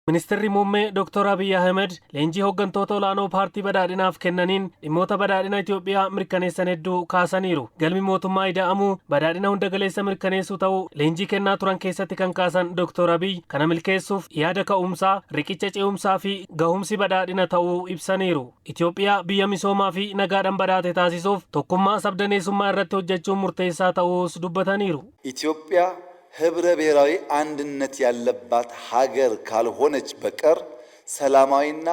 Ministeerri muummee Dr. Abiy Ahmed leenjii hooggantoota olaanoo paartii badhaadhinaaf kennaniin dhimmoota badhaadhina Itoophiyaa mirkaneessan hedduu kaasaniiru. Galmi mootummaa ida'amuu badhaadhina hunda galeessa mirkaneessuu ta'uu leenjii kennaa turan keessatti kan kaasan Dr. Abiy kana milkeessuuf yaada ka'umsaa, riqicha ce'umsaa fi gahumsi badhaadhina ta'uu ibsaniiru. Itoophiyaa biyya misoomaa fi nagaadhaan badhaate taasisuuf tokkummaa sabdaneessummaa irratti hojjechuun murteessaa ta'uus dubbataniiru. ኢትዮጵያ ህብረ ብሔራዊ አንድነት ያለባት ሀገር ካልሆነች በቀር ሰላማዊና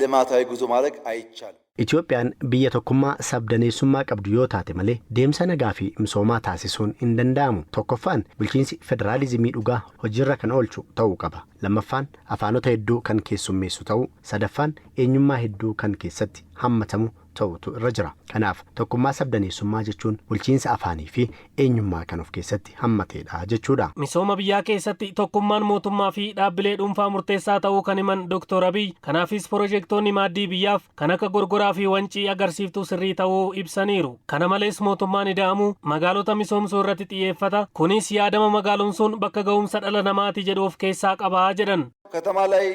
ልማታዊ ጉዞ ማድረግ አይቻልም። ኢትዮጵያን biyya tokkummaa sabdaneessummaa qabdu yoo taate malee deemsa nagaa fi misoomaa taasisuun hin danda'amu. Tokkoffaan bulchiinsi federaalizimii dhugaa hojiirra kan oolchu ta'uu qaba. Lammaffaan afaanota hedduu kan keessummeessu ta'uu, sadaffaan eenyummaa hedduu kan keessatti hammatamu ta'utu irra jira. Kanaaf tokkummaa sabdaneessummaa jechuun bulchiinsa afaanii fi eenyummaa kan of keessatti hammateedha jechuudha. Misooma biyyaa keessatti tokkummaan mootummaa fi dhaabbilee dhuunfaa murteessaa ta'uu kan himan Dr. Abiy kanaafis piroojeektoonni maaddii biyyaaf kan akka gorgoraa fi wancii agarsiiftuu sirrii ta'uu ibsaniiru. Kana malees mootummaan ida'amuu magaalota misoomsuu irratti xiyyeeffata. Kunis yaadama magaalomsuun bakka ga'umsa dhala namaati jedhu of keessaa qaba jedhan. ከተማ ላይ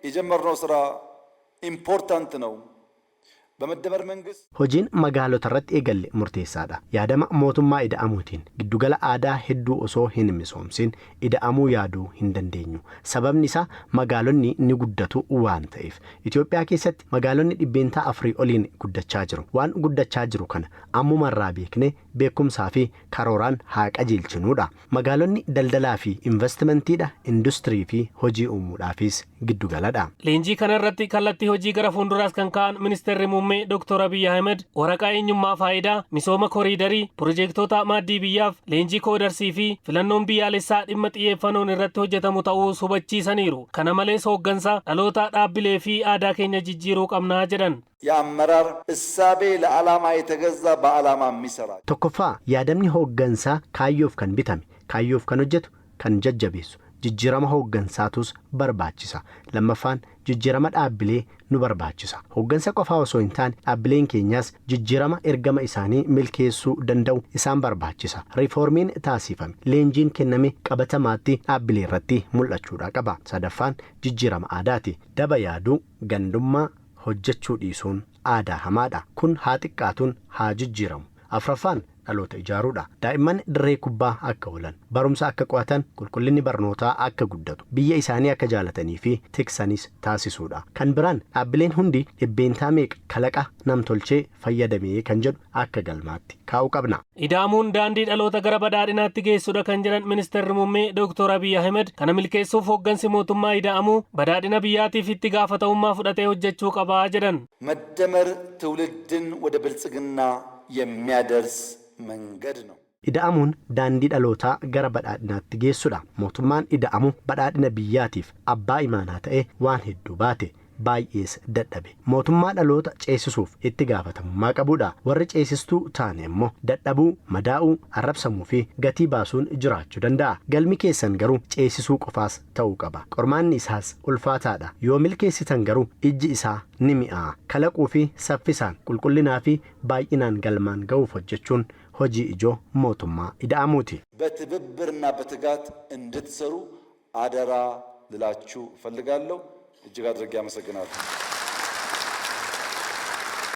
የጀመርነው ስራ ኢምፖርታንት ነው። በመደመር መንግስት hojiin magaalota irratti eegalle murteessaadha. Yaadama mootummaa ida'amuutiin giddugala aadaa hedduu osoo hin misoomsin ida'amuu yaaduu hin dandeenyu. Sababni isaa magaalonni ni guddatu waan ta'eef. Itoophiyaa keessatti magaalonni dhibbeentaa 4 oliin guddachaa jiru. Waan guddachaa jiru kana ammumarraa beeknee beekumsaa fi karooraan haa qajeelchinuudha. Magaalonni daldalaa fi investimentiidha, industirii fi hojii uumuudhaafis giddugaladha. Leenjii kana irratti kallattii hojii gara fuulduraas kan ka'an ministeerri muummee Dr. Abiy Ahmed waraqaa eenyummaa faayidaa misooma koriidarii piroojeektoota maaddii biyyaaf leenjii koodarsii fi filannoon biyyaalessaa dhimma xiyyeeffannoon irratti hojjetamu ta'uus hubachiisaniiru. Kana malees hooggansa dhaloota dhaabbilee fi aadaa keenya jijjiiruu qabnaa jedhan. የአመራር እሳቤ ለዓላማ የተገዛ በዓላማ የሚሰራ tokkoffaa yaadamni hooggansaa kaayyoof kan bitame, kaayyoof kan hojjetu, kan jajjabeessu jijjiirama hooggансaatus barbaachisa. Lammaffaan jijjiirama dhaabbilee nu barbaachisa. Hooggansa qofaa osoo hin taane dhaabbileen keenyaas jijjiirama ergama isaanii milkeessuu danda'u isaan barbaachisa. Riiformiin taasifame, leenjiin kenname qabatamaatti dhaabbilee irratti mul'achuudha qaba. Sadaffaan jijjiirama aadaati. Daba yaaduu, gandummaa hojjechuu dhiisuun aadaa hamaadha. Kun haa xiqqaatuun haa jijjiiramu. Afraffaan dhaloota ijaaruudha. Daa'imman dirree kubbaa akka oolan, barumsa akka qo'atan, qulqullinni barnootaa akka guddatu, biyya isaanii akka jaalatanii fi tiksanis taasisuudha. Kan biraan dhaabbileen hundi dhibbeentaa meeqa kalaqa namtolchee fayyadamee kan jedhu akka galmaatti kaa'uu qabna. Ida'amuun daandii dhaloota gara badhaadhinaatti geessudha kan jedhan ministeerri muummee Dr. Abiy Ahmed kana milkeessuuf hooggansi mootummaa ida'amuu badhaadhina biyyaatiif itti gaafatamummaa fudhatee hojjechuu qabaa jedhan. መደመር ትውልድን ወደ ብልጽግና የሚያደርስ መንገድ ነው። ida'amuun daandii dhalootaa gara badhaadhinaatti geessudha. Mootummaan ida'amu badhaadhina biyyaatiif abbaa imaanaa ta'e waan hedduu baate baay'ees dadhabe. Mootummaa dhaloota ceesisuuf itti gaafatamummaa qabudha. Warri ceesistuu taane immoo dadhabuu, madaa'uu, arrabsamuu fi gatii baasuun jiraachuu danda'a. Galmi keessan garuu ceesisuu qofaas ta'uu qaba. Qormaanni isaas ulfaataadha. Yoo milkeessitan garuu ijji isaa ni mi'aa. Kalaquu fi saffisaan qulqullinaa fi baay'inaan galmaan ga'uuf hojjechuun hojii ijoo mootummaa ida'amuuti. በትብብርና በትጋት እንድትሰሩ አደራ ልላችሁ ፈልጋለሁ። እጅግ አድርጌ አመሰግናለሁ።